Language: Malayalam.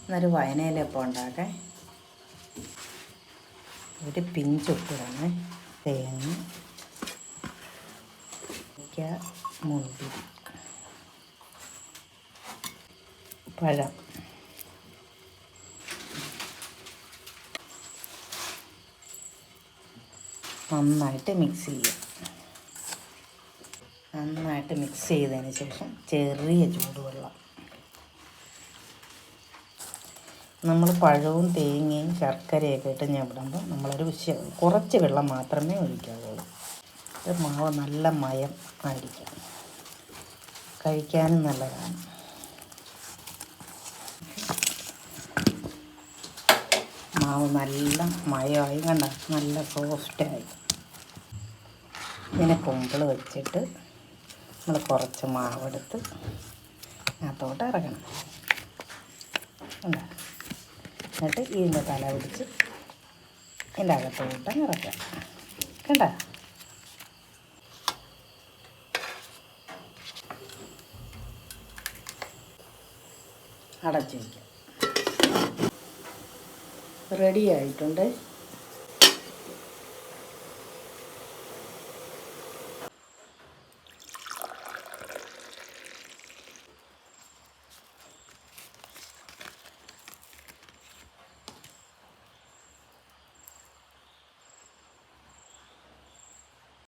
എന്നൊരു വയനയിലപ്പം ഉണ്ടാക്കാൻ ഒരു പിഞ്ചുപ്പിടണേ. തേങ്ങ, മുന്തിരി, പഴം, നന്നായിട്ട് മിക്സ് ചെയ്യുക. നന്നായിട്ട് മിക്സ് ചെയ്തതിന് ശേഷം ചെറിയ ചൂടുവെള്ളം, നമ്മൾ പഴവും തേങ്ങയും ശർക്കരയൊക്കെ ഇട്ട് ഞെടുമ്പോൾ നമ്മളൊരു കുറച്ച് വെള്ളം മാത്രമേ ഒഴിക്കാവുള്ളൂ. ഇത് മാവ് നല്ല മയം ആയിരിക്കും, കഴിക്കാനും നല്ലതാണ്. മാവ് നല്ല മയമായി, കണ്ട നല്ല സോഫ്റ്റായി. ഇങ്ങനെ കുമ്പിൾ വെച്ചിട്ട് നമ്മൾ കുറച്ച് മാവെടുത്ത് അതിനകത്തോട്ട് ഇറക്കണം. കണ്ട, എന്നിട്ട് ഇതിൻ്റെ തല പിടിച്ച് ഇതിൻ്റെ അകത്തോട്ട് ഇറക്കാം. കണ്ട, അടച്ചു വയ്ക്കാം. റെഡി ആയിട്ടുണ്ട്.